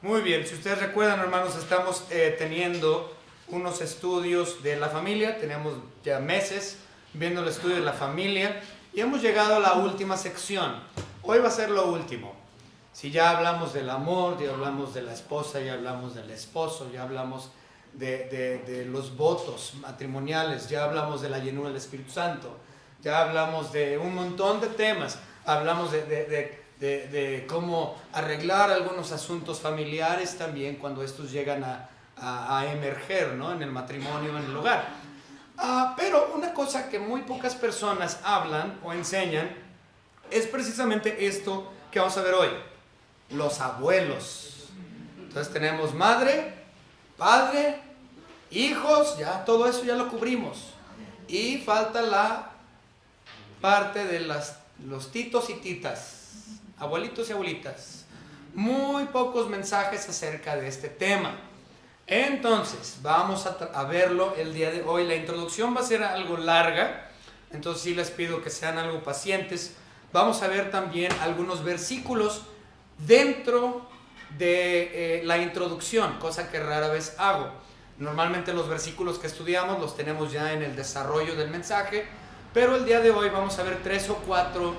Muy bien, si ustedes recuerdan, hermanos, estamos teniendo unos estudios de la familia. Tenemos ya meses viendo el estudio de la familia y hemos llegado a la última sección. Hoy va a ser lo último. Si ya hablamos del amor, ya hablamos de la esposa, ya hablamos del esposo, ya hablamos de los votos matrimoniales, ya hablamos de la llenura del Espíritu Santo, ya hablamos de un montón de temas, hablamos de cómo arreglar algunos asuntos familiares también cuando estos llegan a emerger, ¿no? En el matrimonio, en el hogar. Pero una cosa que muy pocas personas hablan o enseñan es precisamente esto que vamos a ver hoy: los abuelos. Entonces tenemos madre, padre, hijos, ya todo eso ya lo cubrimos. Y falta la parte de los titos y titas, abuelitos y abuelitas. Muy pocos mensajes acerca de este tema. Entonces, vamos a verlo el día de hoy. La introducción va a ser algo larga, entonces sí les pido que sean algo pacientes. Vamos a ver también algunos versículos dentro de la introducción, cosa que rara vez hago. Normalmente los versículos que estudiamos los tenemos ya en el desarrollo del mensaje, pero el día de hoy vamos a ver 3 o 4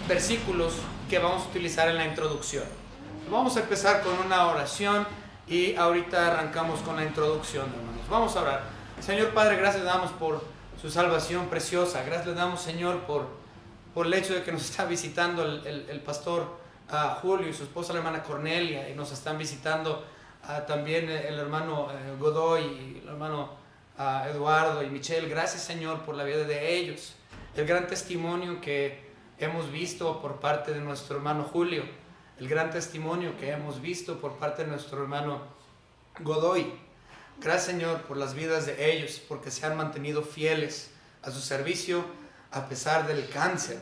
versículos que vamos a utilizar en la introducción. Vamos a empezar con una oración y ahorita arrancamos con la introducción, hermanos. Vamos a orar. Señor Padre, gracias le damos por su salvación preciosa. Gracias le damos, Señor, por el hecho de que nos está visitando el pastor Julio y su esposa, la hermana Cornelia, y nos están visitando también el hermano Godoy y el hermano Eduardo y Michelle. Gracias, Señor, por la vida de ellos, el gran testimonio que hemos visto por parte de nuestro hermano Julio, el gran testimonio que hemos visto por parte de nuestro hermano Godoy. Gracias, Señor, por las vidas de ellos, porque se han mantenido fieles a su servicio a pesar del cáncer,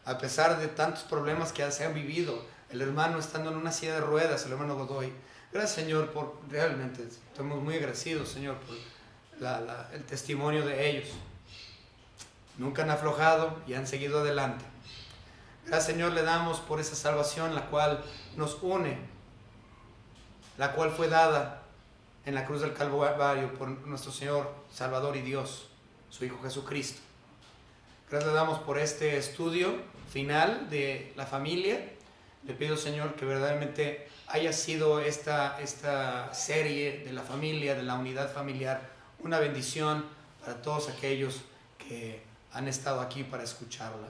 a pesar de tantos problemas que se han vivido. El hermano estando en una silla de ruedas, el hermano Godoy. Gracias, Señor, por realmente estamos muy agradecidos, Señor, por el testimonio de ellos. Nunca han aflojado y han seguido adelante. Gracias, Señor, le damos por esa salvación la cual nos une, la cual fue dada en la cruz del Calvario por nuestro Señor, Salvador y Dios, su Hijo Jesucristo. Gracias le damos por este estudio final de la familia. Le pido, Señor, que verdaderamente haya sido esta serie de la familia, de la unidad familiar, una bendición para todos aquellos que han estado aquí para escucharla.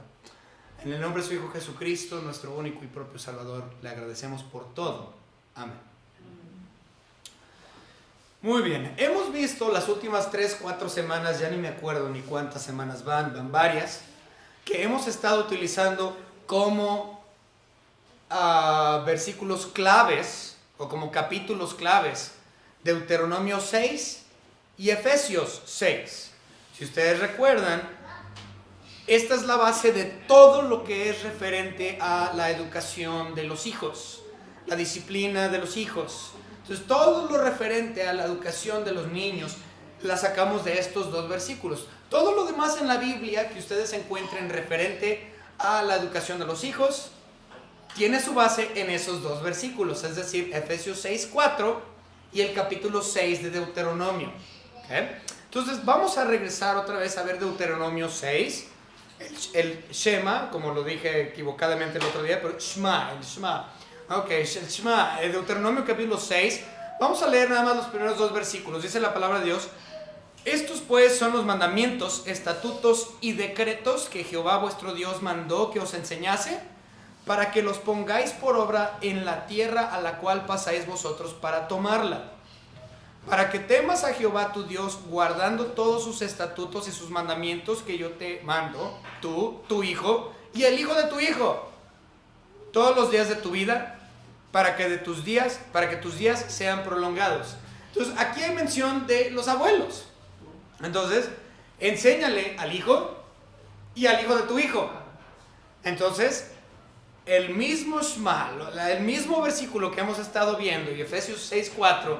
En el nombre de su Hijo Jesucristo, nuestro único y propio Salvador, le agradecemos por todo. Amén. Muy bien, hemos visto las últimas 3-4 semanas, ya ni me acuerdo ni cuántas semanas van varias, que hemos estado utilizando como versículos claves o como capítulos claves Deuteronomio 6 y Efesios 6. Si ustedes recuerdan, esta es la base de todo lo que es referente a la educación de los hijos, la disciplina de los hijos. Entonces, todo lo referente a la educación de los niños la sacamos de estos 2 versículos. Todo lo demás en la Biblia que ustedes encuentren referente a la educación de los hijos tiene su base en esos 2 versículos, es decir, Efesios 6:4 y el capítulo 6 de Deuteronomio. ¿Okay? Entonces, vamos a regresar otra vez a ver Deuteronomio 6. El Shema, como lo dije equivocadamente el otro día, pero el Shema. Ok, el Shema, el Deuteronomio capítulo 6. Vamos a leer nada más los primeros 2 versículos. Dice la palabra de Dios: estos pues son los mandamientos, estatutos y decretos que Jehová vuestro Dios mandó que os enseñase, para que los pongáis por obra en la tierra a la cual pasáis vosotros para tomarla, para que temas a Jehová tu Dios, guardando todos sus estatutos y sus mandamientos que yo te mando, tú, tu hijo y el hijo de tu hijo, todos los días de tu vida, para que tus días sean prolongados. Entonces, aquí hay mención de los abuelos. Entonces, enséñale al hijo y al hijo de tu hijo. Entonces, el mismo Shema, el mismo versículo que hemos estado viendo, y Efesios 6:4,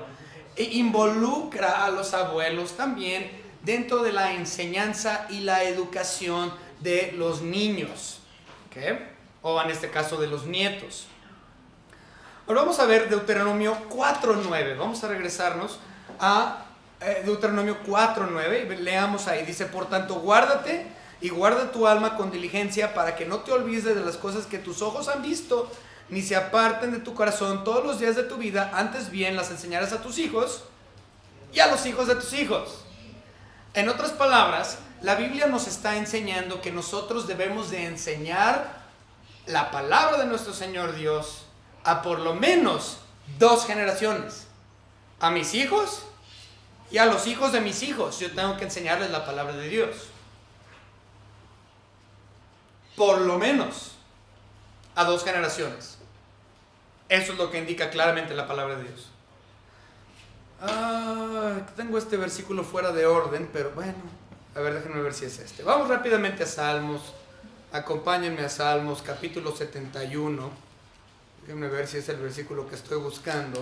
involucra a los abuelos también dentro de la enseñanza y la educación de los niños, ¿okay? O en este caso de los nietos. Ahora vamos a ver Deuteronomio 4:9. Vamos a regresarnos a Deuteronomio 4:9 y leamos ahí. Dice: por tanto, guárdate y guarda tu alma con diligencia para que no te olvides de las cosas que tus ojos han visto, ni se aparten de tu corazón todos los días de tu vida, antes bien las enseñarás a tus hijos y a los hijos de tus hijos. En otras palabras, la Biblia nos está enseñando que nosotros debemos de enseñar la palabra de nuestro Señor Dios a por lo menos 2 generaciones. A mis hijos y a los hijos de mis hijos. Yo tengo que enseñarles la palabra de Dios. Por lo menos a 2 generaciones. Eso es lo que indica claramente la palabra de Dios. Tengo este versículo fuera de orden, pero bueno, a ver, déjenme ver si es este. Vamos rápidamente a Salmos. Acompáñenme a Salmos, capítulo 71. Déjenme ver si es el versículo que estoy buscando.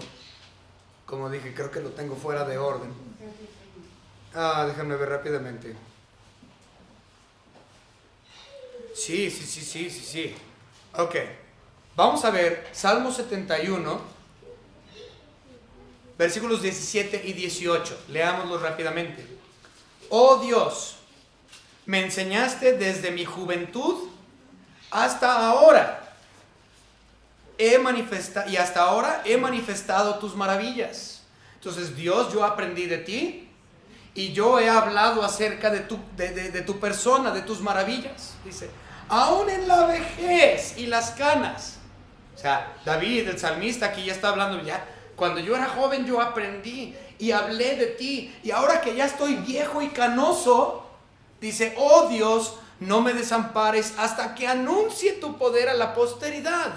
Como dije, creo que lo tengo fuera de orden. Déjenme ver rápidamente. Sí. Ok. Vamos a ver Salmo 71, versículos 17 y 18. Leámoslos rápidamente. Oh Dios, me enseñaste desde mi juventud hasta ahora. Y hasta ahora he manifestado tus maravillas. Entonces, Dios, yo aprendí de ti y yo he hablado acerca de tu persona, de tus maravillas. Dice, aún en la vejez y las canas. O sea, David, el salmista, aquí ya está hablando, ya cuando yo era joven yo aprendí y hablé de ti, y ahora que ya estoy viejo y canoso, dice, oh Dios, no me desampares hasta que anuncie tu poder a la posteridad.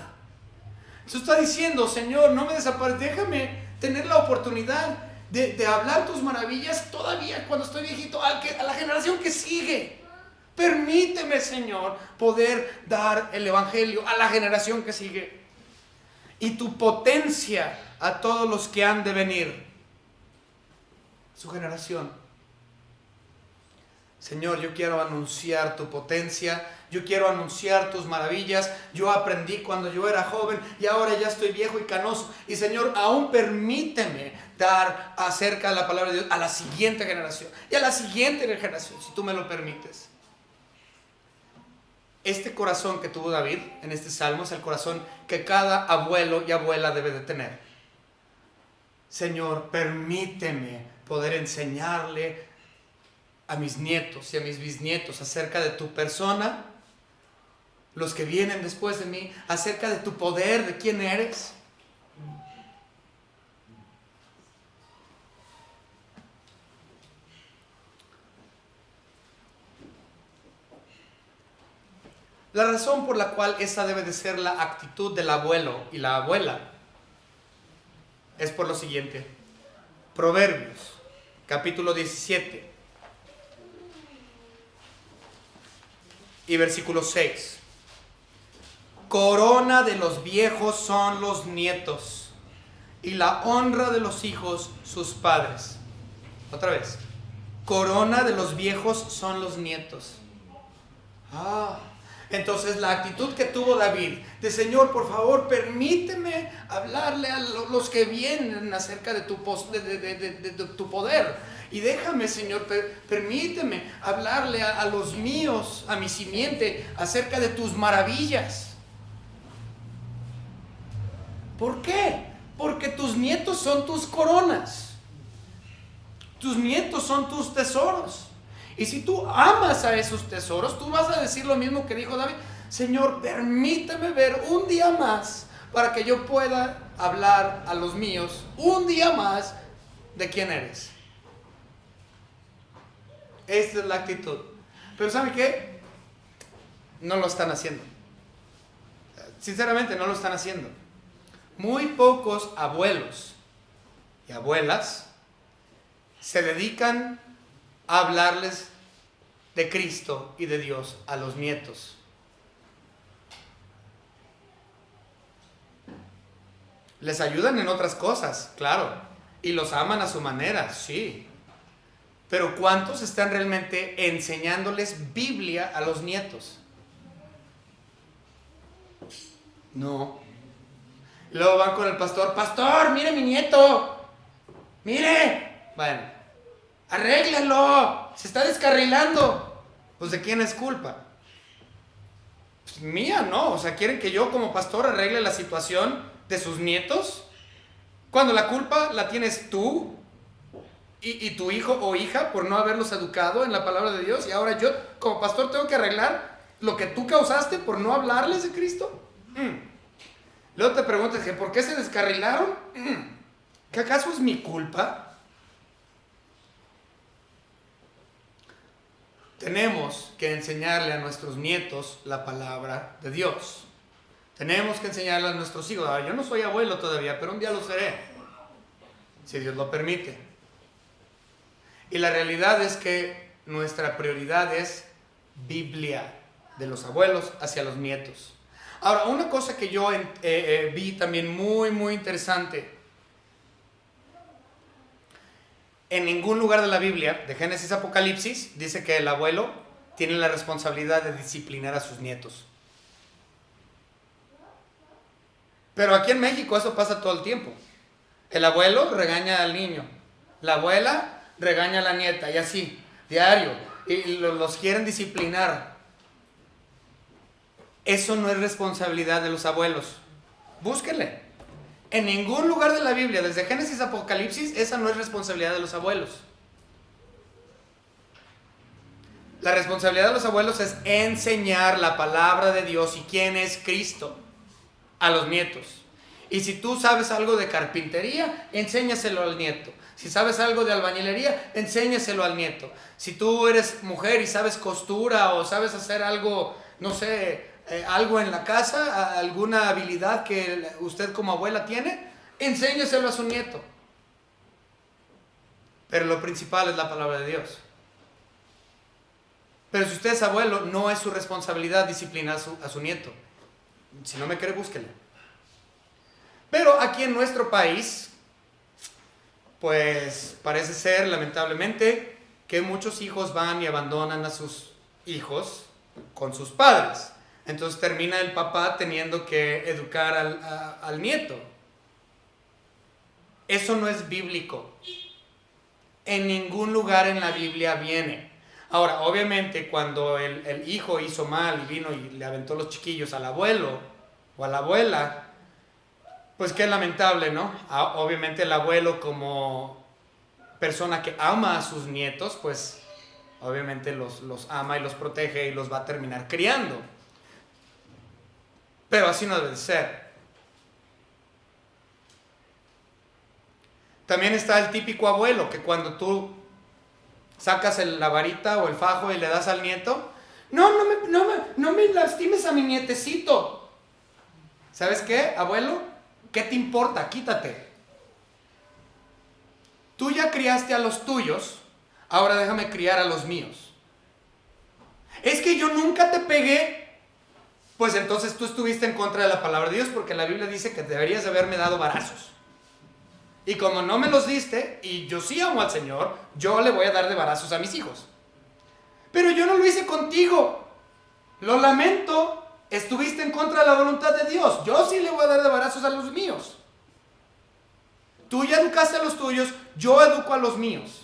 Eso está diciendo, Señor, no me desampares, déjame tener la oportunidad de hablar tus maravillas todavía cuando estoy viejito, a la generación que sigue. Permíteme, Señor, poder dar el evangelio a la generación que sigue. Y tu potencia a todos los que han de venir. Su generación. Señor, yo quiero anunciar tu potencia, yo quiero anunciar tus maravillas. Yo aprendí cuando yo era joven y ahora ya estoy viejo y canoso. Y Señor, aún permíteme dar acerca de la palabra de Dios a la siguiente generación y a la siguiente generación, si tú me lo permites. Este corazón que tuvo David en este salmo es el corazón que cada abuelo y abuela debe de tener. Señor, permíteme poder enseñarle a mis nietos y a mis bisnietos acerca de tu persona, los que vienen después de mí, acerca de tu poder, de quién eres. La razón por la cual esa debe de ser la actitud del abuelo y la abuela es por lo siguiente. Proverbios, capítulo 17 y versículo 6. Corona de los viejos son los nietos, y la honra de los hijos sus padres. Otra vez. Corona de los viejos son los nietos. Entonces la actitud que tuvo David de Señor, por favor, permíteme hablarle a los que vienen acerca de tu poder. Y déjame, Señor, permíteme hablarle a los míos, a mi simiente, acerca de tus maravillas. ¿Por qué? Porque tus nietos son tus coronas. Tus nietos son tus tesoros. Y si tú amas a esos tesoros, tú vas a decir lo mismo que dijo David. Señor, permíteme ver un día más para que yo pueda hablar a los míos un día más de quién eres. Esta es la actitud. Pero ¿saben qué? No lo están haciendo. Sinceramente no lo están haciendo. Muy pocos abuelos y abuelas se dedican a hablarles de Cristo y de Dios a los nietos. Les ayudan en otras cosas, claro, y los aman a su manera, sí. Pero ¿cuántos están realmente enseñándoles Biblia a los nietos? No. Y luego van con el pastor, pastor, mire mi nieto, mire. Bueno, arréglalo, se está descarrilando. Pues ¿de quién es culpa? Pues mía, ¿no? O sea, ¿quieren que yo como pastor arregle la situación de sus nietos? Cuando la culpa la tienes tú y tu hijo o hija por no haberlos educado en la palabra de Dios, y ahora yo como pastor tengo que arreglar lo que tú causaste por no hablarles de Cristo. Luego te preguntas, ¿por qué se descarrilaron? ¿Que acaso es mi culpa? Tenemos que enseñarle a nuestros nietos la palabra de Dios. Tenemos que enseñarle a nuestros hijos. Yo no soy abuelo todavía, pero un día lo seré, si Dios lo permite. Y la realidad es que nuestra prioridad es Biblia, de los abuelos hacia los nietos. Ahora, una cosa que yo vi también muy, muy interesante. En ningún lugar de la Biblia, de Génesis a Apocalipsis, dice que el abuelo tiene la responsabilidad de disciplinar a sus nietos. Pero aquí en México eso pasa todo el tiempo. El abuelo regaña al niño, la abuela regaña a la nieta, y así, diario, y los quieren disciplinar. Eso no es responsabilidad de los abuelos. Búsquenle. En ningún lugar de la Biblia, desde Génesis a Apocalipsis, esa no es responsabilidad de los abuelos. La responsabilidad de los abuelos es enseñar la palabra de Dios y quién es Cristo a los nietos. Y si tú sabes algo de carpintería, enséñaselo al nieto. Si sabes algo de albañilería, enséñaselo al nieto. Si tú eres mujer y sabes costura o sabes hacer algo, no sé, algo en la casa, alguna habilidad que usted como abuela tiene, enséñeselo a su nieto. Pero lo principal es la palabra de Dios. Pero si usted es abuelo, no es su responsabilidad disciplinar a su nieto. Si no me cree, búsquele. Pero aquí en nuestro país, pues parece ser, lamentablemente, que muchos hijos van y abandonan a sus hijos con sus padres. Entonces termina el papá teniendo que educar al nieto. Eso no es bíblico. En ningún lugar en la Biblia viene. Ahora, obviamente, cuando el hijo hizo mal y vino y le aventó los chiquillos al abuelo o a la abuela, pues qué lamentable, ¿no? Obviamente el abuelo, como persona que ama a sus nietos, pues obviamente los ama y los protege y los va a terminar criando. Pero así no debe de ser. También está el típico abuelo que cuando tú sacas la varita o el fajo y le das al nieto, no me lastimes a mi nietecito. ¿Sabes qué, abuelo? ¿Qué te importa? Quítate. Tú ya criaste a los tuyos, ahora déjame criar a los míos. Es que yo nunca te pegué. Pues entonces tú estuviste en contra de la palabra de Dios, porque la Biblia dice que deberías de haberme dado varazos. Y como no me los diste, y yo sí amo al Señor, yo le voy a dar de varazos a mis hijos. Pero yo no lo hice contigo. Lo lamento, estuviste en contra de la voluntad de Dios. Yo sí le voy a dar de varazos a los míos. Tú ya educaste a los tuyos, yo educo a los míos.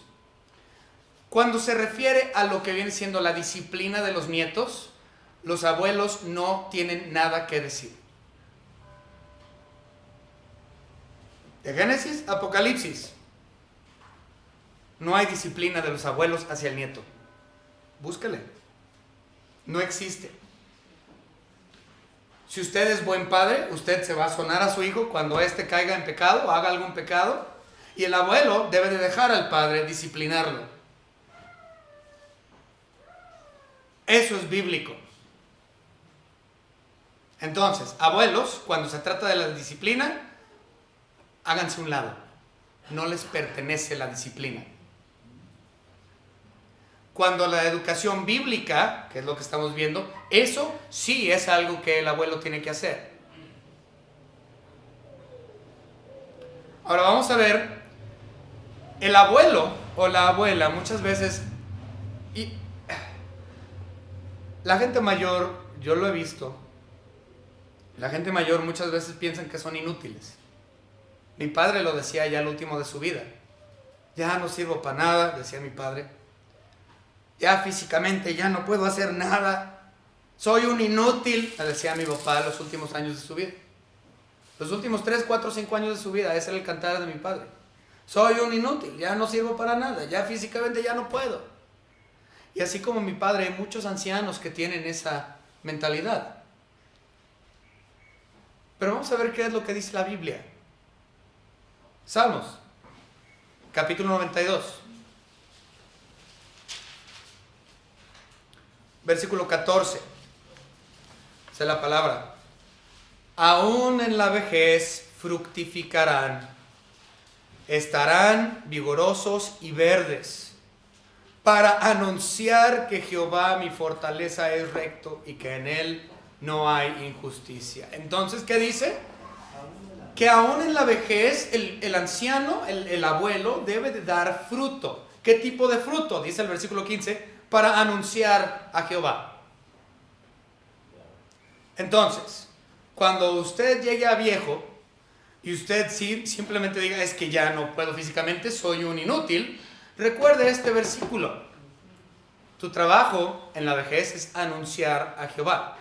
Cuando se refiere a lo que viene siendo la disciplina de los nietos, los abuelos no tienen nada que decir. De Génesis a Apocalipsis, no hay disciplina de los abuelos hacia el nieto. Búsquele. No existe. Si usted es buen padre, usted se va a sonar a su hijo cuando éste caiga en pecado o haga algún pecado, y el abuelo debe de dejar al padre disciplinarlo. Eso es bíblico. Entonces, abuelos, cuando se trata de la disciplina, háganse a un lado. No les pertenece la disciplina. Cuando la educación bíblica, que es lo que estamos viendo, eso sí es algo que el abuelo tiene que hacer. Ahora vamos a ver, el abuelo o la abuela muchas veces, y la gente mayor, yo lo he visto, La gente mayor muchas veces piensan que son inútiles. Mi padre lo decía ya al último de su vida. Ya no sirvo para nada, decía mi padre. Ya físicamente ya no puedo hacer nada. Soy un inútil, decía mi papá en los últimos años de su vida. Los últimos 3, 4, 5 años de su vida, ese era el cantar de mi padre. Soy un inútil, ya no sirvo para nada, ya físicamente ya no puedo. Y así como mi padre, hay muchos ancianos que tienen esa mentalidad. Pero vamos a ver qué es lo que dice la Biblia. Salmos, capítulo 92, versículo 14. Dice la palabra: aún en la vejez fructificarán, estarán vigorosos y verdes, para anunciar que Jehová mi fortaleza es recto y que en él no hay injusticia. Entonces, ¿qué dice? Que aún en la vejez el anciano, el abuelo, debe de dar fruto. ¿Qué tipo de fruto? Dice el versículo 15, para anunciar a Jehová. Entonces, cuando usted llegue a viejo y usted simplemente diga, es que ya no puedo físicamente, soy un inútil, recuerde este versículo. Tu trabajo en la vejez es anunciar a Jehová.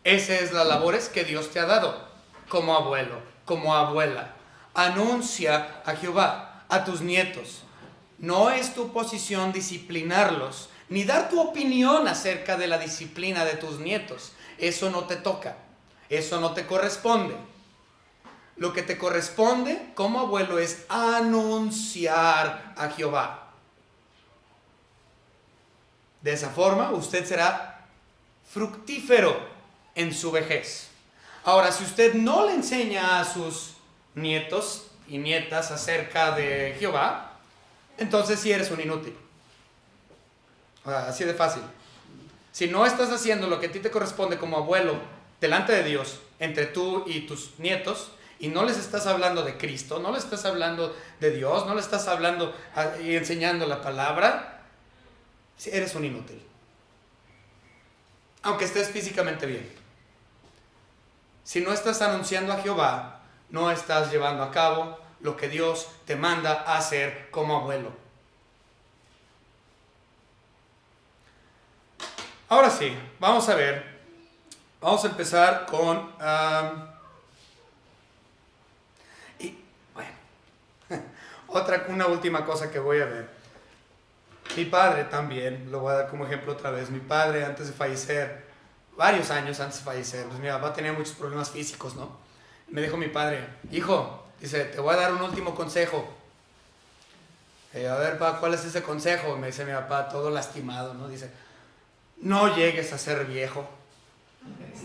Esa es la labores que Dios te ha dado como abuelo, como abuela. Anuncia a Jehová, a tus nietos. No es tu posición disciplinarlos, ni dar tu opinión acerca de la disciplina de tus nietos. Eso no te toca, eso no te corresponde. Lo que te corresponde como abuelo es anunciar a Jehová. De esa forma, usted será fructífero en su vejez. Ahora, si usted no le enseña a sus nietos y nietas acerca de Jehová, entonces sí eres un inútil. Así de fácil. Si no estás haciendo lo que a ti te corresponde como abuelo delante de Dios, entre tú y tus nietos, y no les estás hablando de Cristo, no les estás hablando de Dios, no les estás hablando y enseñando la palabra, eres un inútil. Aunque estés físicamente bien. Si no estás anunciando a Jehová, no estás llevando a cabo lo que Dios te manda a hacer como abuelo. Ahora sí, vamos a ver. Vamos a empezar con... una última cosa que voy a ver. Mi padre también, lo voy a dar como ejemplo otra vez. Mi padre, antes de fallecer, varios años antes de fallecer, pues mi papá tenía muchos problemas físicos, ¿no? Me dijo mi padre, hijo, dice, te voy a dar un último consejo. A ver, pa, ¿cuál es ese consejo? Me dice mi papá, todo lastimado, ¿no? Dice, no llegues a ser viejo.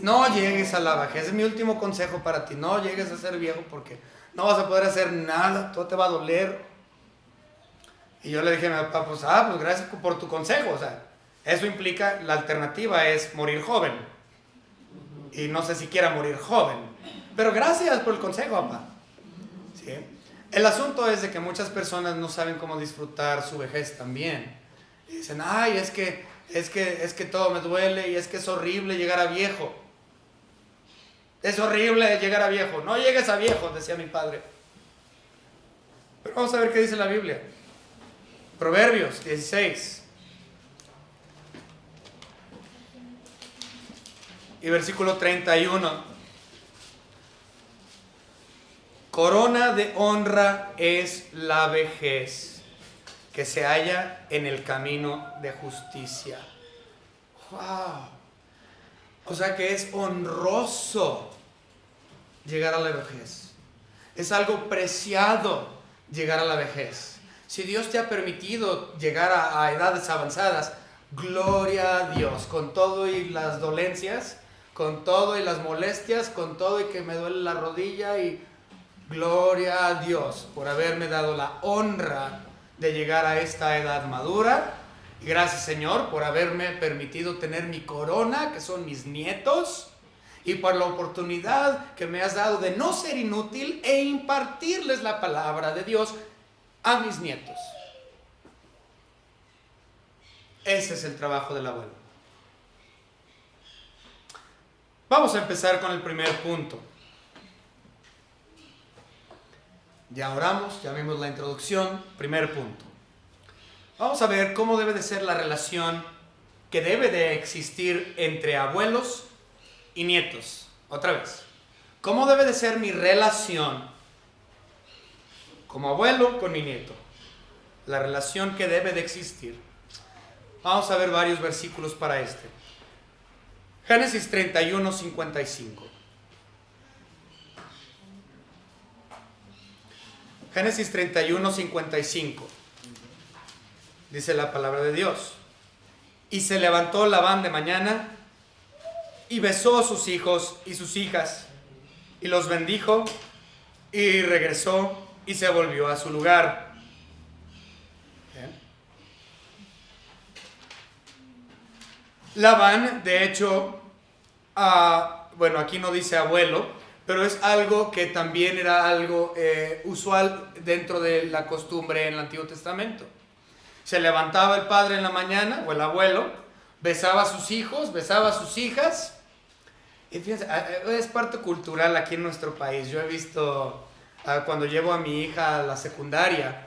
No llegues a la vejez. Es mi último consejo para ti. No llegues a ser viejo porque no vas a poder hacer nada. Todo te va a doler. Y yo le dije a mi papá, pues gracias por tu consejo. O sea, eso implica, la alternativa es morir joven. Y no sé si quiera morir joven. Pero gracias por el consejo, papá. ¿Sí? El asunto es de que muchas personas no saben cómo disfrutar su vejez también. Y dicen, ay, es que todo me duele y es que es horrible llegar a viejo. Es horrible llegar a viejo. No llegues a viejo, decía mi padre. Pero vamos a ver qué dice la Biblia. Proverbios 16. Y versículo 31. Corona de honra es la vejez, que se halla en el camino de justicia. ¡Wow! O sea que es honroso llegar a la vejez. Es algo preciado llegar a la vejez. Si Dios te ha permitido llegar a edades avanzadas, gloria a Dios, con todo y las dolencias, con todo y las molestias, con todo y que me duele la rodilla, y gloria a Dios por haberme dado la honra de llegar a esta edad madura. Y gracias, Señor, por haberme permitido tener mi corona, que son mis nietos, y por la oportunidad que me has dado de no ser inútil e impartirles la palabra de Dios a mis nietos. Ese es el trabajo del abuelo. Vamos a empezar con el primer punto. Ya oramos, ya vimos la introducción, primer punto. Vamos a ver cómo debe de ser la relación que debe de existir entre abuelos y nietos. Otra vez, ¿cómo debe de ser mi relación como abuelo con mi nieto? La relación que debe de existir. Vamos a ver varios versículos para este. Génesis 31, 55. Génesis 31, 55. Dice la palabra de Dios. Y se levantó Labán de mañana y besó a sus hijos y sus hijas y los bendijo y regresó y se volvió a su lugar. ¿Bien? Labán, de hecho, bueno, aquí no dice abuelo, pero es algo que también era algo usual dentro de la costumbre en el Antiguo Testamento. Se levantaba el padre en la mañana, o el abuelo, besaba a sus hijos, besaba a sus hijas. Y fíjense, es parte cultural aquí en nuestro país. Yo he visto, cuando llevo a mi hija a la secundaria,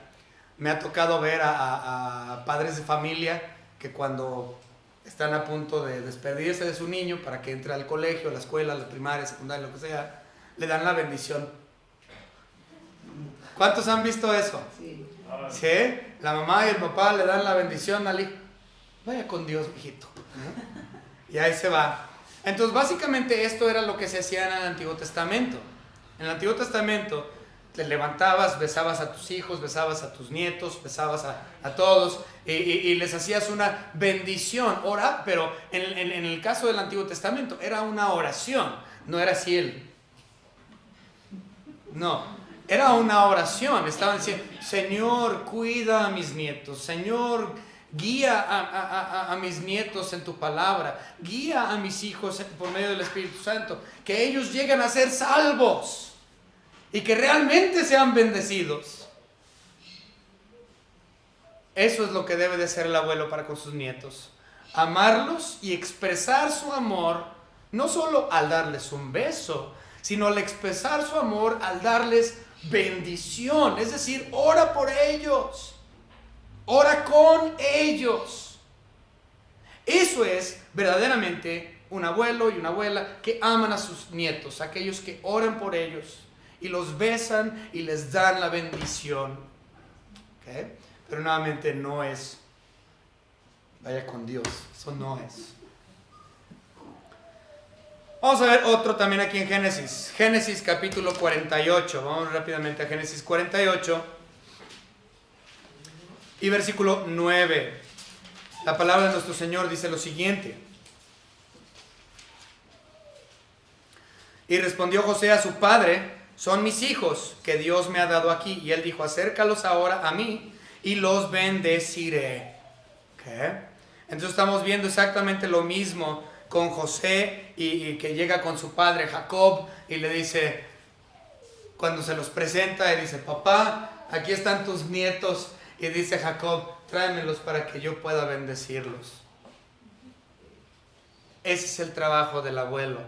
me ha tocado ver a padres de familia que cuando están a punto de despedirse de su niño para que entre al colegio, a la escuela, a la primaria, secundaria, lo que sea, le dan la bendición. ¿Cuántos han visto eso? Sí. ¿Sí? La mamá y el papá le dan la bendición al hijo. Vaya con Dios, mijito. Y ahí se va. Entonces, básicamente esto era lo que se hacía en el Antiguo Testamento. En el Antiguo Testamento te levantabas, besabas a tus hijos, besabas a tus nietos, besabas a todos y les hacías una bendición. Pero en el caso del Antiguo Testamento era una oración, no era así el... No, era una oración. Estaban diciendo, Señor, cuida a mis nietos. Señor, guía a mis nietos en tu palabra. Guía a mis hijos por medio del Espíritu Santo. Que ellos lleguen a ser salvos y que realmente sean bendecidos. Eso es lo que debe de ser el abuelo para con sus nietos. Amarlos y expresar su amor, no solo al darles un beso, sino al expresar su amor al darles bendición. Es decir, ora por ellos, ora con ellos. Eso es verdaderamente un abuelo y una abuela que aman a sus nietos, aquellos que oran por ellos y los besan y les dan la bendición. ¿Okay? Pero nuevamente no es, vaya con Dios, eso no es. Vamos a ver otro también aquí en Génesis. Génesis capítulo 48. Vamos rápidamente a Génesis 48. Y versículo 9. La palabra de nuestro Señor dice lo siguiente. Y respondió José a su padre, son mis hijos que Dios me ha dado aquí. Y él dijo, acércalos ahora a mí y los bendeciré. ¿Okay? Entonces estamos viendo exactamente lo mismo con José y que llega con su padre Jacob y le dice, cuando se los presenta, y dice, papá, aquí están tus nietos. Y dice Jacob, tráemelos para que yo pueda bendecirlos. Ese es el trabajo del abuelo.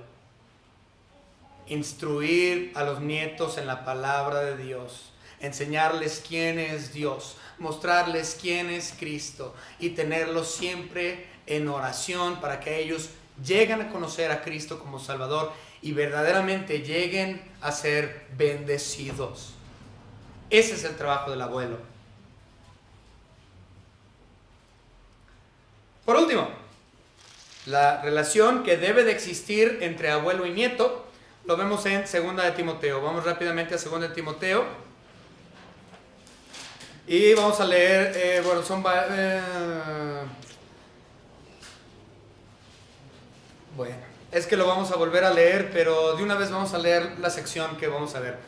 Instruir a los nietos en la palabra de Dios. Enseñarles quién es Dios. Mostrarles quién es Cristo. Y tenerlos siempre en oración para que ellos lleguen a conocer a Cristo como Salvador y verdaderamente lleguen a ser bendecidos. Ese es el trabajo del abuelo. Por último, la relación que debe de existir entre abuelo y nieto lo vemos en 2 de Timoteo. Vamos rápidamente a 2 de Timoteo y vamos a leer, bueno, es que lo vamos a volver a leer, pero de una vez vamos a leer la sección que vamos a ver.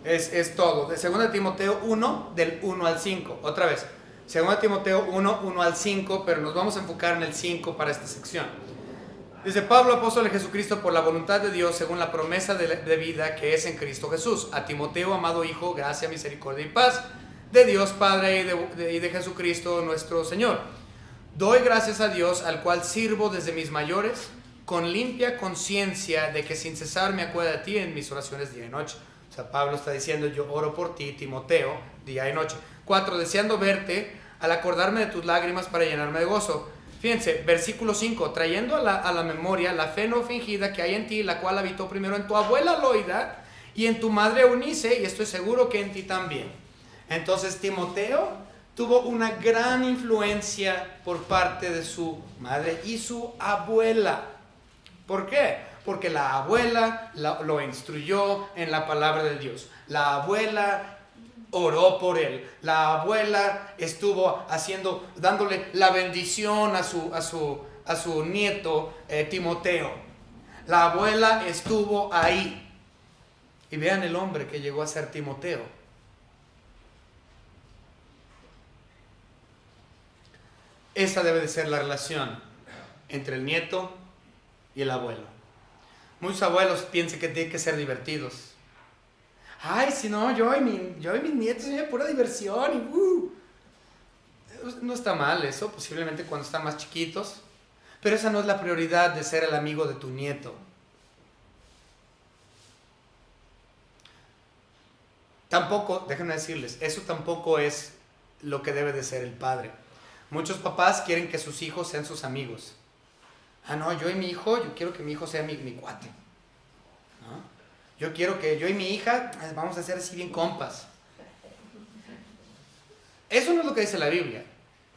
Es todo. De 2 de Timoteo 1, del 1 al 5. Otra vez. 2 de Timoteo 1, 1 al 5, pero nos vamos a enfocar en el 5 para esta sección. Dice, Pablo, apóstol de Jesucristo, por la voluntad de Dios, según la promesa de vida que es en Cristo Jesús. A Timoteo, amado hijo, gracia, misericordia y paz de Dios Padre y de Jesucristo nuestro Señor. Doy gracias a Dios, al cual sirvo desde mis mayores, con limpia conciencia de que sin cesar me acuerdo de ti en mis oraciones día y noche. O sea, Pablo está diciendo, yo oro por ti, Timoteo, día y noche. 4, deseando verte al acordarme de tus lágrimas para llenarme de gozo. Fíjense, versículo 5, trayendo a la memoria la fe no fingida que hay en ti, la cual habitó primero en tu abuela Loida y en tu madre Eunice, y estoy seguro que en ti también. Entonces Timoteo tuvo una gran influencia por parte de su madre y su abuela. ¿Por qué? Porque la abuela lo instruyó en la palabra de Dios. La abuela oró por él. La abuela estuvo dándole la bendición a su nieto Timoteo. La abuela estuvo ahí. Y vean el hombre que llegó a ser Timoteo. Esa debe de ser la relación entre el nieto y el abuelo. Muchos abuelos piensan que tienen que ser divertidos. Ay, si no, yo y mis nietos es pura diversión. No está mal eso, posiblemente cuando están más chiquitos. Pero esa no es la prioridad de ser el amigo de tu nieto. Tampoco, déjenme decirles, eso tampoco es lo que debe de ser el padre. Muchos papás quieren que sus hijos sean sus amigos. Ah, no, yo quiero que mi hijo sea mi cuate. ¿No? Yo quiero que yo y mi hija vamos a ser así bien compas. Eso no es lo que dice la Biblia.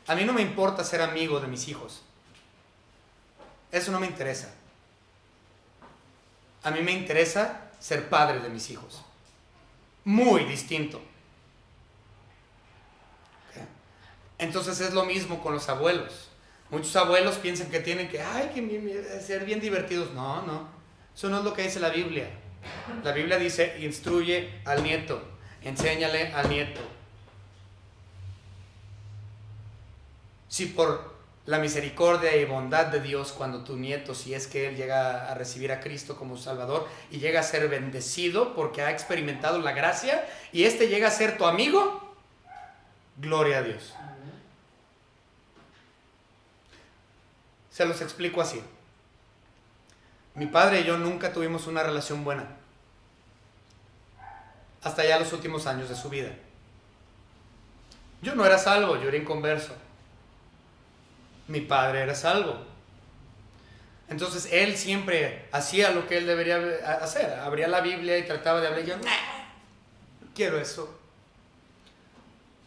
A mí no me importa ser amigo de mis hijos. Eso no me interesa. A mí me interesa ser padre de mis hijos. Muy distinto. ¿Okay? Entonces es lo mismo con los abuelos. Muchos abuelos piensan que tienen que ser bien divertidos. No. Eso no es lo que dice la Biblia. La Biblia dice, instruye al nieto, enséñale al nieto. Si por la misericordia y bondad de Dios, cuando tu nieto, si es que él llega a recibir a Cristo como Salvador y llega a ser bendecido porque ha experimentado la gracia y este llega a ser tu amigo, gloria a Dios. Se los explico así. Mi padre y yo nunca tuvimos una relación buena. Hasta ya los últimos años de su vida. Yo no era salvo, yo era inconverso. Mi padre era salvo. Entonces él siempre hacía lo que él debería hacer. Abría la Biblia y trataba de hablar. Y yo, no quiero eso.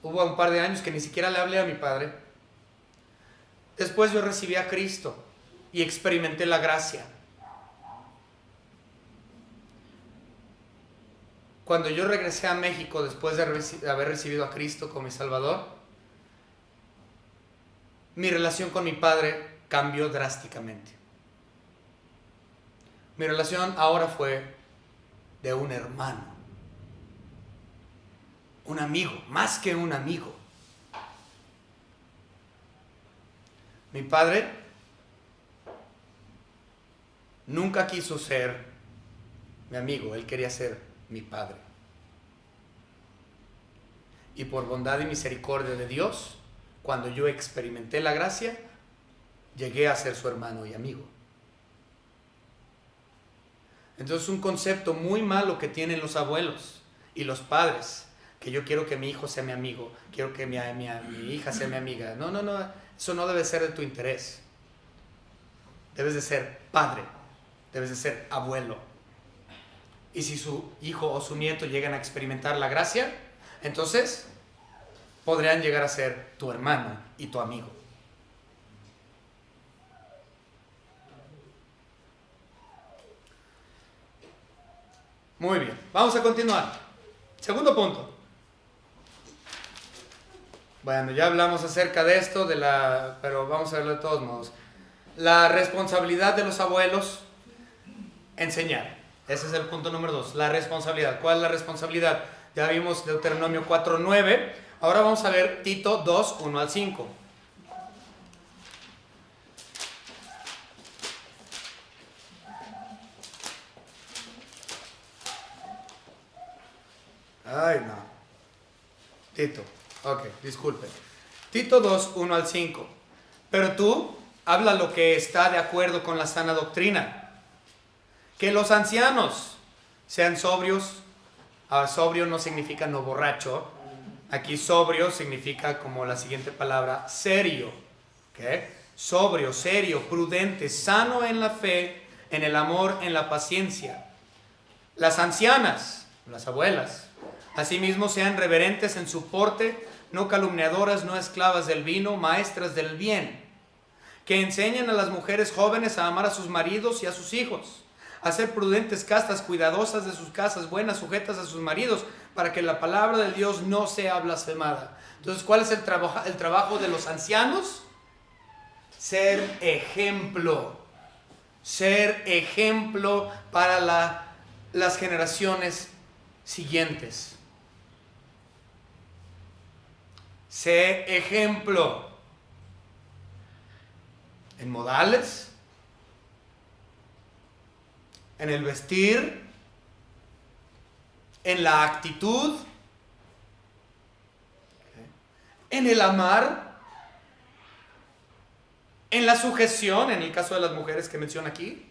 Hubo un par de años que ni siquiera le hablé a mi padre. Después yo recibí a Cristo y experimenté la gracia. Cuando yo regresé a México después de haber recibido a Cristo como mi Salvador, mi relación con mi padre cambió drásticamente. Mi relación ahora fue de un hermano, un amigo, más que un amigo. Mi padre nunca quiso ser mi amigo, él quería ser mi padre. Y por bondad y misericordia de Dios, cuando yo experimenté la gracia, llegué a ser su hermano y amigo. Entonces, un concepto muy malo que tienen los abuelos y los padres, que yo quiero que mi hijo sea mi amigo, quiero que mi hija sea mi amiga. No, eso no debe ser de tu interés. Debes de ser padre, debes de ser abuelo. Y si su hijo o su nieto llegan a experimentar la gracia, entonces podrían llegar a ser tu hermano y tu amigo. Muy bien, vamos a continuar. Segundo punto. Bueno, ya hablamos acerca de esto, pero vamos a verlo de todos modos. La responsabilidad de los abuelos, enseñar. Ese es el punto número 2, la responsabilidad. ¿Cuál es la responsabilidad? Ya vimos Deuteronomio 4:9. Ahora vamos a ver Tito 2:1 al 5. Ay, no. Tito. Ok, disculpen. Tito 2:1 al 5. Pero tú, habla lo que está de acuerdo con la sana doctrina. Que los ancianos sean sobrios. Ahora, sobrio no significa no borracho. Aquí sobrio significa, como la siguiente palabra, serio. ¿Okay? Sobrio, serio, prudente, sano en la fe, en el amor, en la paciencia. Las ancianas, las abuelas, asimismo sean reverentes en su porte, no calumniadoras, no esclavas del vino, maestras del bien, que enseñen a las mujeres jóvenes a amar a sus maridos y a sus hijos, a ser prudentes, castas, cuidadosas de sus casas, buenas, sujetas a sus maridos, para que la palabra de Dios no sea blasfemada. Entonces, ¿cuál es el trabajo de los ancianos? Ser ejemplo para las generaciones siguientes. Sé ejemplo en modales, en el vestir, en la actitud, en el amar, en la sujeción, en el caso de las mujeres que menciona aquí.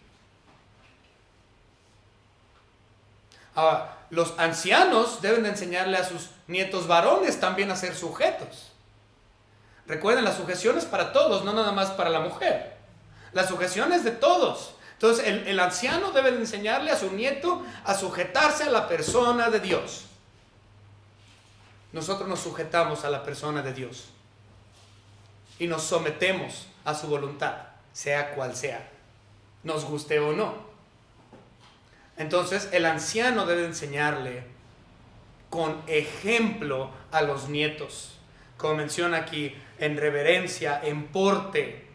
Ahora, los ancianos deben de enseñarle a sus nietos varones también a ser sujetos. Recuerden, la sujeción es para todos, no nada más para la mujer. La sujeción es de todos. Entonces, el anciano debe de enseñarle a su nieto a sujetarse a la persona de Dios. Nosotros nos sujetamos a la persona de Dios y nos sometemos a su voluntad, sea cual sea, nos guste o no. Entonces, el anciano debe enseñarle con ejemplo a los nietos, como menciona aquí, en reverencia, en porte,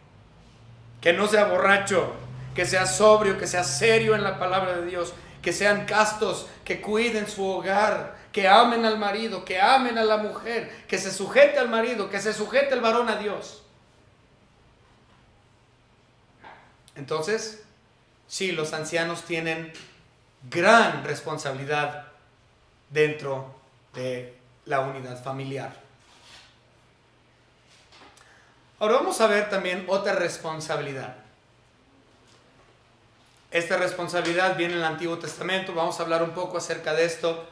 que no sea borracho, que sea sobrio, que sea serio en la palabra de Dios, que sean castos, que cuiden su hogar, que amen al marido, que amen a la mujer, que se sujete al marido, que se sujete el varón a Dios. Entonces, sí, los ancianos tienen gran responsabilidad dentro de la unidad familiar. Ahora vamos a ver también otra responsabilidad. Esta responsabilidad viene en el Antiguo Testamento. Vamos a hablar un poco acerca de esto.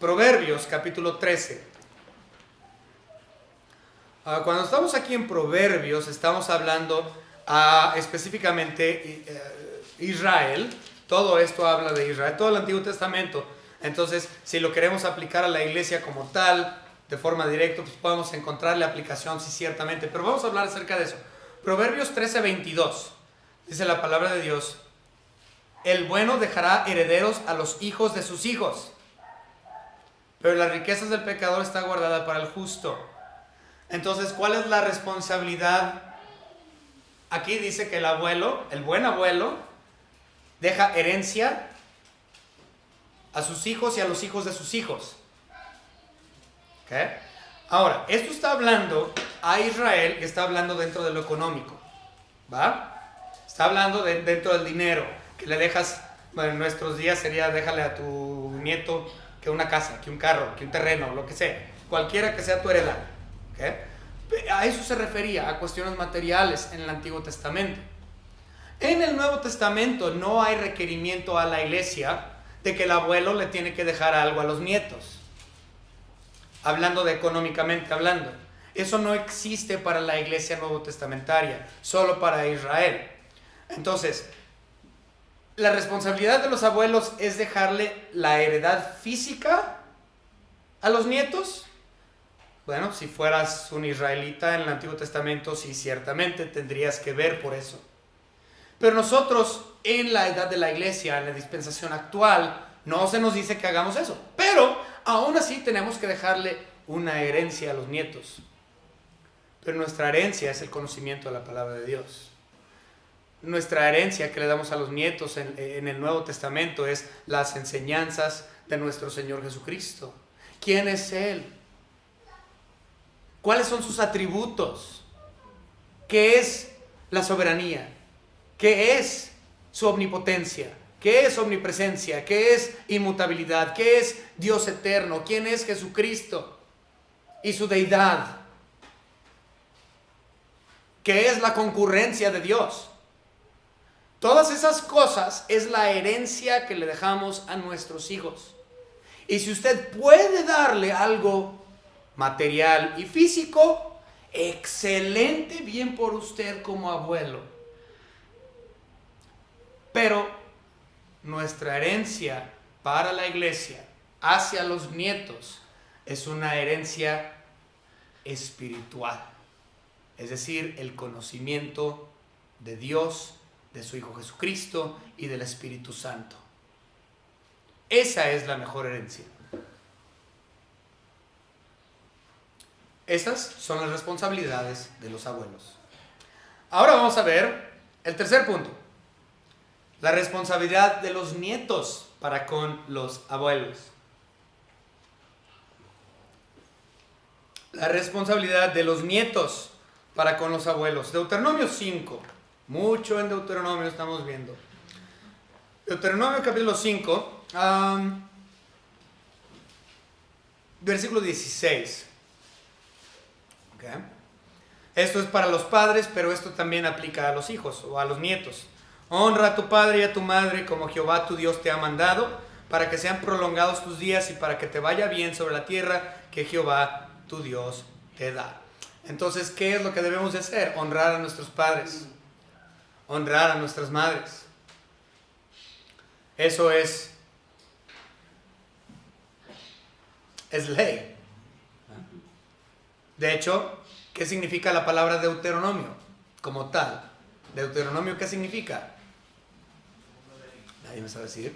Proverbios, capítulo 13. Cuando estamos aquí en Proverbios, estamos hablando específicamente Israel. Todo esto habla de Israel, todo el Antiguo Testamento. Entonces, si lo queremos aplicar a la iglesia como tal, de forma directa, pues podemos encontrarle aplicación, sí, ciertamente. Pero vamos a hablar acerca de eso. Proverbios 13:22. Dice la palabra de Dios: el bueno dejará herederos a los hijos de sus hijos, pero las riquezas del pecador está guardada para el justo. Entonces, ¿cuál es la responsabilidad? Aquí dice que el buen abuelo, deja herencia a sus hijos y a los hijos de sus hijos. ¿Okay? Ahora, esto está hablando a Israel y está hablando dentro de lo económico, ¿va? Está hablando dentro del dinero, que le dejas, bueno, en nuestros días sería déjale a tu nieto que una casa, que un carro, que un terreno, lo que sea, cualquiera que sea tu heredad. ¿Okay? A eso se refería, a cuestiones materiales en el Antiguo Testamento. En el Nuevo Testamento no hay requerimiento a la iglesia de que el abuelo le tiene que dejar algo a los nietos. Hablando de económicamente hablando. Eso no existe para la iglesia nuevo testamentaria, solo para Israel. Entonces, la responsabilidad de los abuelos es dejarle la heredad física a los nietos. Bueno, si fueras un israelita en el Antiguo Testamento, sí, ciertamente tendrías que ver por eso. Pero nosotros, en la edad de la iglesia, en la dispensación actual, no se nos dice que hagamos eso. Pero aún así tenemos que dejarle una herencia a los nietos. Pero nuestra herencia es el conocimiento de la palabra de Dios. Nuestra herencia que le damos a los nietos en el Nuevo Testamento es las enseñanzas de nuestro Señor Jesucristo. ¿Quién es Él? ¿Cuáles son sus atributos? ¿Qué es la soberanía? ¿Qué es su omnipotencia? ¿Qué es omnipresencia? ¿Qué es inmutabilidad? ¿Qué es Dios eterno? ¿Quién es Jesucristo y su deidad? ¿Qué es la concurrencia de Dios? Todas esas cosas es la herencia que le dejamos a nuestros hijos. Y si usted puede darle algo material y físico, excelente, bien por usted como abuelo. Pero nuestra herencia para la iglesia hacia los nietos es una herencia espiritual, es decir, el conocimiento de Dios, de su Hijo Jesucristo y del Espíritu Santo. Esa es la mejor herencia. Esas son las responsabilidades de los abuelos. Ahora vamos a ver el tercer punto. La responsabilidad de los nietos para con los abuelos. La responsabilidad de los nietos para con los abuelos. Deuteronomio 5. Mucho en Deuteronomio estamos viendo. Deuteronomio capítulo 5, versículo 16. Okay. Esto es para los padres, pero esto también aplica a los hijos o a los nietos. Honra a tu padre y a tu madre como Jehová tu Dios te ha mandado, para que sean prolongados tus días y para que te vaya bien sobre la tierra que Jehová tu Dios te da. Entonces, ¿qué es lo que debemos de hacer? Honrar a nuestros padres, honrar a nuestras madres. Eso es ley. De hecho, ¿qué significa la palabra Deuteronomio como tal? ¿Deuteronomio qué significa? ¿Nadie me sabe decir?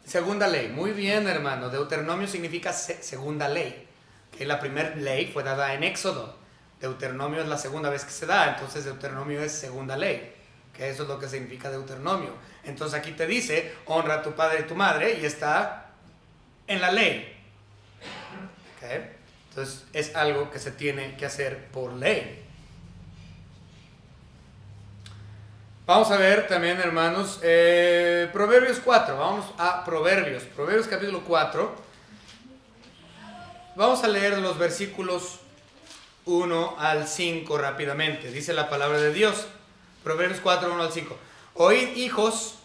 Segunda ley. Muy bien, hermano. Deuteronomio significa segunda ley. Que la primera ley fue dada en Éxodo. Deuteronomio es la segunda vez que se da. Entonces Deuteronomio es segunda ley. Que eso es lo que significa Deuteronomio. Entonces aquí te dice, honra a tu padre y tu madre. Y está en la ley. ¿Okay? Entonces es algo que se tiene que hacer por ley. Vamos a ver también, hermanos, Proverbios 4. Vamos a Proverbios capítulo 4. Vamos a leer los versículos 1 al 5 rápidamente. Dice la palabra de Dios. Proverbios 4, 1 al 5. Oíd, hijos,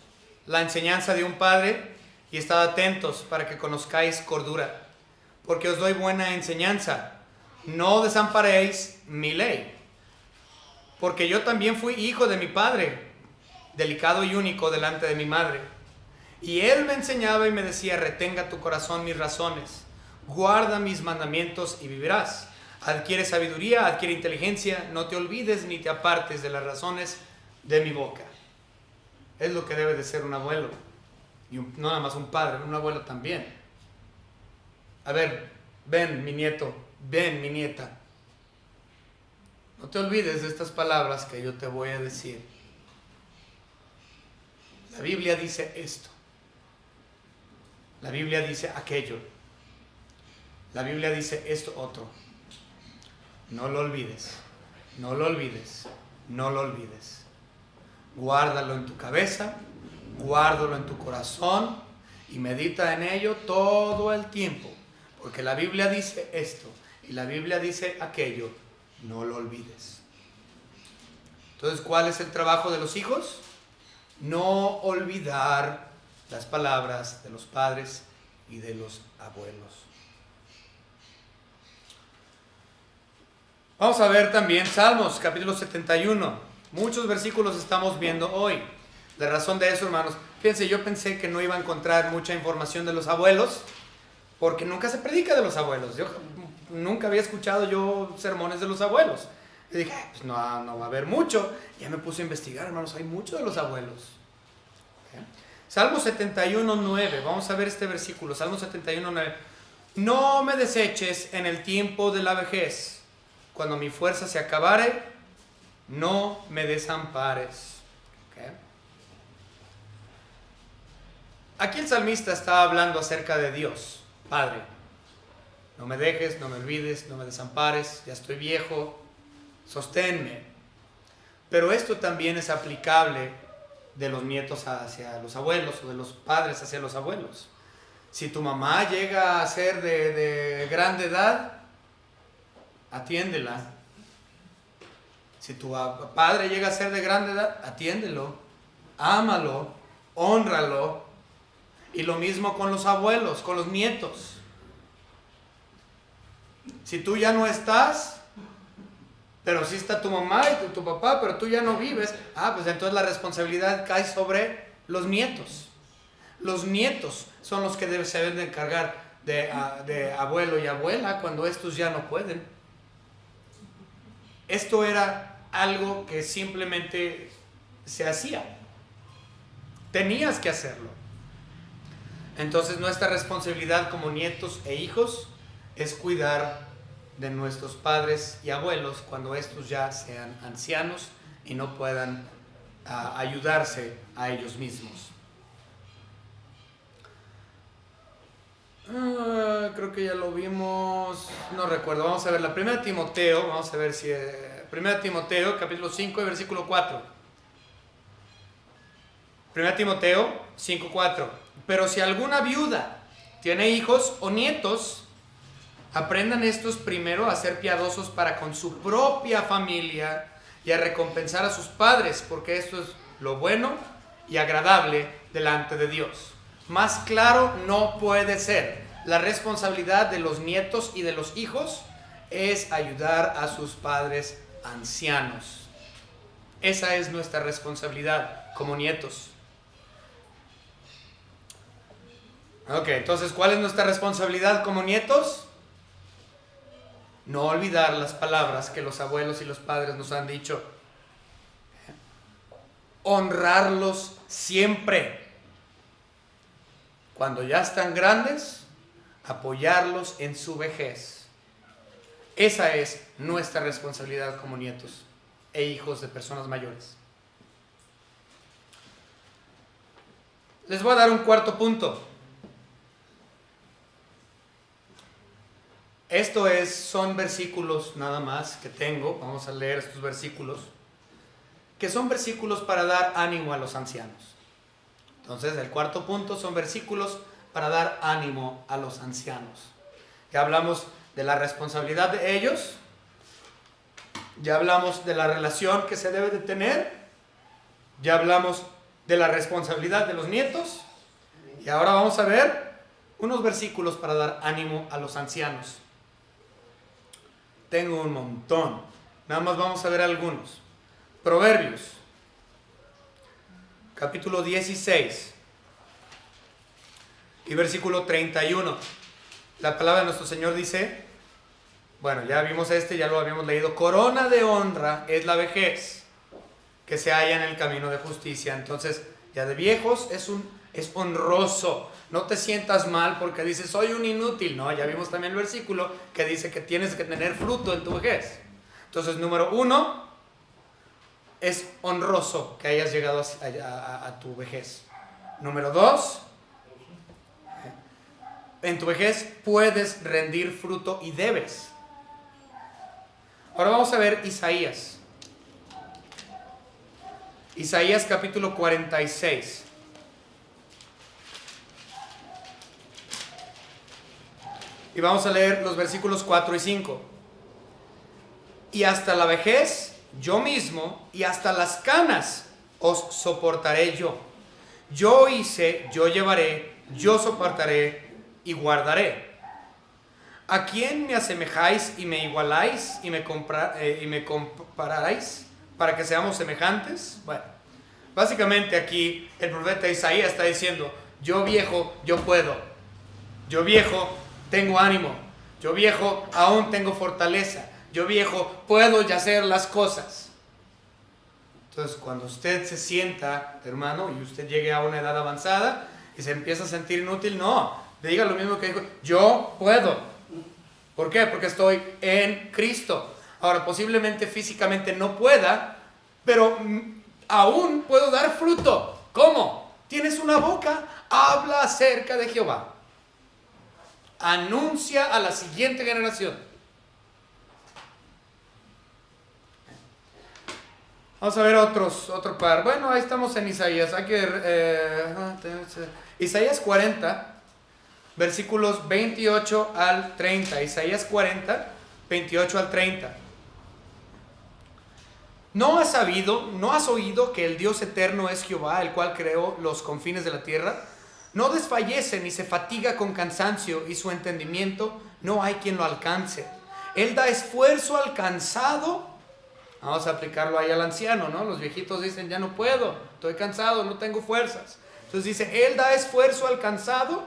la enseñanza de un padre y estad atentos para que conozcáis cordura. Porque os doy buena enseñanza. No desamparéis mi ley. Porque yo también fui hijo de mi padre, delicado y único delante de mi madre. Y él me enseñaba y me decía, retenga tu corazón mis razones, guarda mis mandamientos y vivirás. Adquiere sabiduría, adquiere inteligencia, no te olvides ni te apartes de las razones de mi boca. Es lo que debe de ser un abuelo. Y no nada más un padre, un abuelo también. A ver, ven mi nieto, ven mi nieta. No te olvides de estas palabras que yo te voy a decir. La Biblia dice esto. La Biblia dice aquello. La Biblia dice esto otro. No lo olvides. No lo olvides. No lo olvides. Guárdalo en tu cabeza. Guárdalo en tu corazón. Y medita en ello todo el tiempo. Porque la Biblia dice esto. Y la Biblia dice aquello. No lo olvides. Entonces, ¿cuál es el trabajo de los hijos? No olvidar las palabras de los padres y de los abuelos. Vamos a ver también Salmos, capítulo 71. Muchos versículos estamos viendo hoy. La razón de eso, hermanos, fíjense, yo pensé que no iba a encontrar mucha información de los abuelos, porque nunca se predica de los abuelos. Yo nunca había escuchado yo sermones de los abuelos. Y dije, pues no va a haber mucho. Ya me puse a investigar, hermanos, hay mucho de los abuelos. ¿Okay? Salmo 71, 9. Vamos a ver este versículo. Salmo 71, 9. No me deseches en el tiempo de la vejez. Cuando mi fuerza se acabare, no me desampares. ¿Okay? Aquí el salmista está hablando acerca de Dios, Padre. No me dejes, no me olvides, no me desampares. Ya estoy viejo. Sosténme. Pero esto también es aplicable de los nietos hacia los abuelos o de los padres hacia los abuelos. Si tu mamá llega a ser de grande edad, atiéndela. Si tu padre llega a ser de grande edad, atiéndelo, ámalo, hónralo. Y lo mismo con los abuelos, con los nietos. Si tú ya no estás, pero sí está tu mamá y tu papá, pero tú ya no vives, pues entonces la responsabilidad cae sobre los nietos. Los nietos son los que se deben de encargar de abuelo y abuela cuando estos ya no pueden. Esto era algo que simplemente se hacía. Tenías que hacerlo. Entonces nuestra responsabilidad como nietos e hijos es cuidar de nuestros padres y abuelos cuando estos ya sean ancianos y no puedan ayudarse a ellos mismos. Creo que ya lo vimos, no recuerdo, vamos a ver la 1 Timoteo, vamos a ver si 1 Timoteo capítulo 5 y versículo 4. 1 Timoteo 5:4. Pero si alguna viuda tiene hijos o nietos, aprendan estos primero a ser piadosos para con su propia familia y a recompensar a sus padres, porque esto es lo bueno y agradable delante de Dios. Más claro no puede ser. La responsabilidad de los nietos y de los hijos es ayudar a sus padres ancianos. Esa es nuestra responsabilidad como nietos. Ok, entonces, ¿cuál es nuestra responsabilidad como nietos? No olvidar las palabras que los abuelos y los padres nos han dicho. Honrarlos siempre. Cuando ya están grandes, apoyarlos en su vejez. Esa es nuestra responsabilidad como nietos e hijos de personas mayores. Les voy a dar un cuarto punto. Son versículos nada más que tengo. Vamos a leer estos versículos, que son versículos para dar ánimo a los ancianos. Entonces, el cuarto punto son versículos para dar ánimo a los ancianos. Ya hablamos de la responsabilidad de ellos, ya hablamos de la relación que se debe de tener, ya hablamos de la responsabilidad de los nietos, y ahora vamos a ver unos versículos para dar ánimo a los ancianos. Tengo un montón, nada más vamos a ver algunos. Proverbios, capítulo 16 y versículo 31. La palabra de nuestro Señor dice, bueno, ya vimos ya lo habíamos leído: corona de honra es la vejez, que se halla en el camino de justicia. Entonces, ya de viejos es honroso. No te sientas mal porque dices, soy un inútil. No, ya vimos también el versículo que dice que tienes que tener fruto en tu vejez. Entonces, número 1, es honroso que hayas llegado a tu vejez. Número 2, en tu vejez puedes rendir fruto y debes. Ahora vamos a ver Isaías. Isaías capítulo 46. Y vamos a leer los versículos 4 y 5. Y hasta la vejez yo mismo, y hasta las canas os soportaré yo. Yo hice, yo llevaré, yo soportaré y guardaré. ¿A quién me asemejáis y me igualáis y me compararéis para que seamos semejantes? Bueno, básicamente aquí el profeta Isaías está diciendo: yo viejo, yo puedo. Yo viejo, tengo ánimo. Yo viejo, aún tengo fortaleza. Yo viejo, puedo ya hacer las cosas. Entonces, cuando usted se sienta, hermano, y usted llegue a una edad avanzada y se empieza a sentir inútil, no, diga lo mismo que dijo: yo puedo. ¿Por qué? Porque estoy en Cristo. Ahora, posiblemente físicamente no pueda, pero aún puedo dar fruto. ¿Cómo? Tienes una boca, habla acerca de Jehová. Anuncia a la siguiente generación. Vamos a ver otro par. Bueno, ahí estamos en Isaías. Isaías 40, versículos 28 al 30. Isaías 40, 28 al 30. ¿No has oído que el Dios eterno es Jehová, el cual creó los confines de la tierra? No desfallece ni se fatiga con cansancio, y su entendimiento no hay quien lo alcance. Él da esfuerzo al cansado. Vamos a aplicarlo ahí al anciano, ¿no? Los viejitos dicen, ya no puedo, estoy cansado, no tengo fuerzas. Entonces dice, Él da esfuerzo al cansado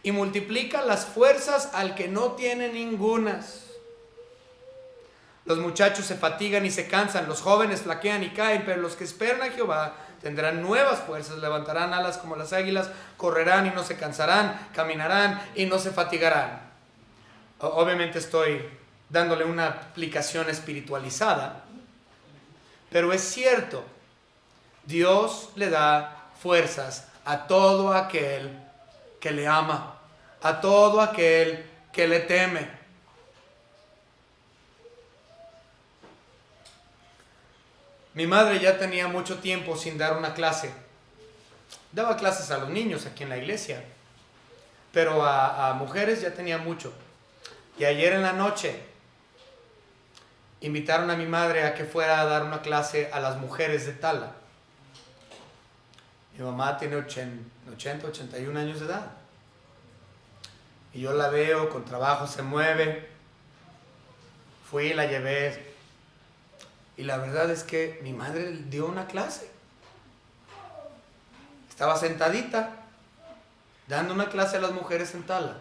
y multiplica las fuerzas al que no tiene ningunas. Los muchachos se fatigan y se cansan, los jóvenes flaquean y caen, pero los que esperan a Jehová tendrán nuevas fuerzas, levantarán alas como las águilas, correrán y no se cansarán, caminarán y no se fatigarán. Obviamente estoy dándole una aplicación espiritualizada, pero es cierto, Dios le da fuerzas a todo aquel que le ama, a todo aquel que le teme. Mi madre ya tenía mucho tiempo sin dar una clase. Daba clases a los niños aquí en la iglesia, pero a mujeres ya tenía mucho. Y ayer en la noche invitaron a mi madre a que fuera a dar una clase a las mujeres de Tala. Mi mamá tiene 80, 81 años de edad. Y yo la veo, con trabajo se mueve. Fui, la llevé. Y la verdad es que mi madre dio una clase. Estaba sentadita, dando una clase a las mujeres en Tala,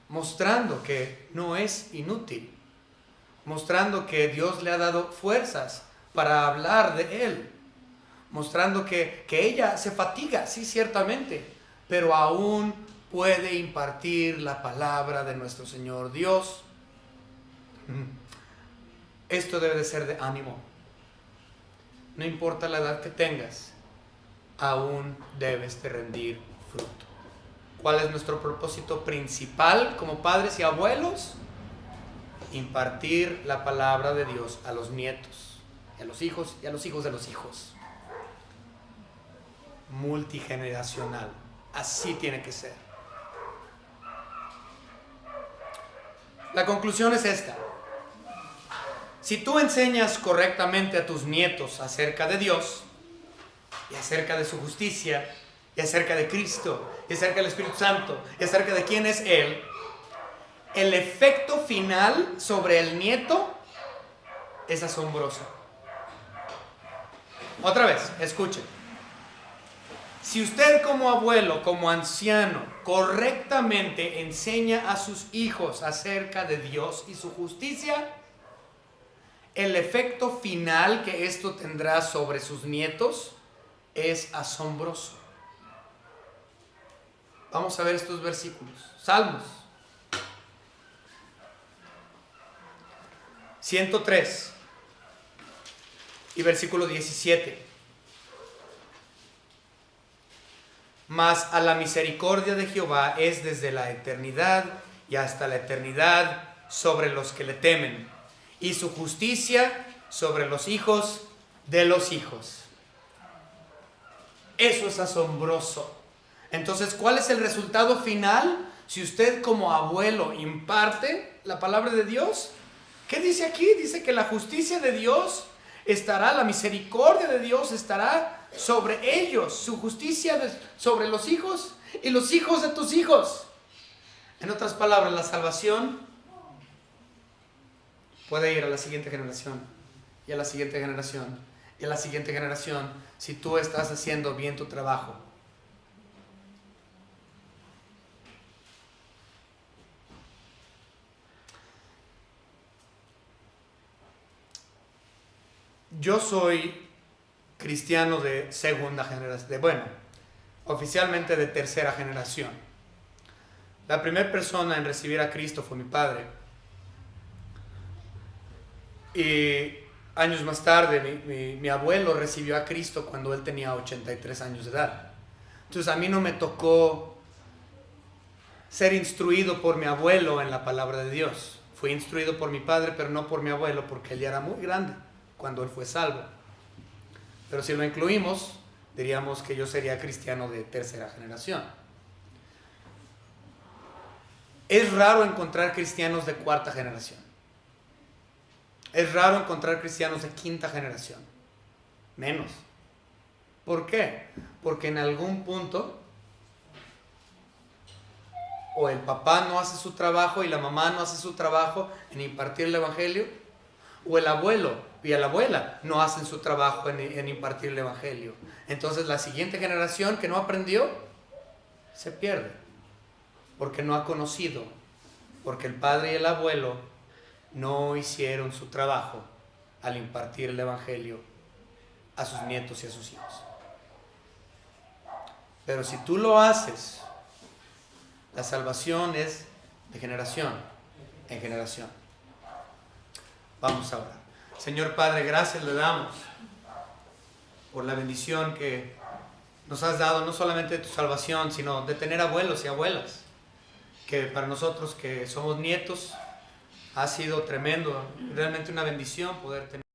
mostrando que no es inútil, mostrando que Dios le ha dado fuerzas para hablar de Él, mostrando que ella se fatiga, sí, ciertamente, pero aún puede impartir la palabra de nuestro Señor Dios. Esto debe de ser de ánimo. No importa la edad que tengas, aún debes de rendir fruto. ¿Cuál es nuestro propósito principal como padres y abuelos? Impartir la palabra de Dios a los nietos, a los hijos y a los hijos de los hijos. Multigeneracional. Así tiene que ser. La conclusión es esta. Si tú enseñas correctamente a tus nietos acerca de Dios, y acerca de su justicia, y acerca de Cristo, y acerca del Espíritu Santo, y acerca de quién es Él, el efecto final sobre el nieto es asombroso. Otra vez, escuchen. Si usted como abuelo, como anciano, correctamente enseña a sus hijos acerca de Dios y su justicia, el efecto final que esto tendrá sobre sus nietos es asombroso. Vamos a ver estos versículos. Salmos 103 y versículo 17. Mas a la misericordia de Jehová es desde la eternidad y hasta la eternidad sobre los que le temen, y su justicia sobre los hijos de los hijos. Eso es asombroso. Entonces, ¿cuál es el resultado final si usted como abuelo imparte la palabra de Dios? ¿Qué dice aquí? Dice que la justicia de Dios estará, la misericordia de Dios estará sobre ellos, su justicia sobre los hijos y los hijos de tus hijos. En otras palabras, la salvación puede ir a la siguiente generación y a la siguiente generación y a la siguiente generación si tú estás haciendo bien tu trabajo. Yo soy cristiano de segunda generación, oficialmente de tercera generación. La primera persona en recibir a Cristo fue mi padre. Y años más tarde, mi abuelo recibió a Cristo cuando él tenía 83 años de edad. Entonces a mí no me tocó ser instruido por mi abuelo en la palabra de Dios. Fui instruido por mi padre, pero no por mi abuelo, porque él ya era muy grande cuando él fue salvo. Pero si lo incluimos, diríamos que yo sería cristiano de tercera generación. Es raro encontrar cristianos de cuarta generación. Es raro encontrar cristianos de quinta generación. Menos. ¿Por qué? Porque en algún punto o el papá no hace su trabajo y la mamá no hace su trabajo en impartir el evangelio, o el abuelo y la abuela no hacen su trabajo en impartir el evangelio. Entonces la siguiente generación que no aprendió se pierde, porque no ha conocido, porque el padre y el abuelo no hicieron su trabajo al impartir el evangelio a sus nietos y a sus hijos. Pero si tú lo haces, la salvación es de generación en generación. Vamos a orar. Señor Padre, gracias le damos por la bendición que nos has dado, no solamente de tu salvación, sino de tener abuelos y abuelas, que para nosotros que somos nietos ha sido tremendo, realmente una bendición poder tener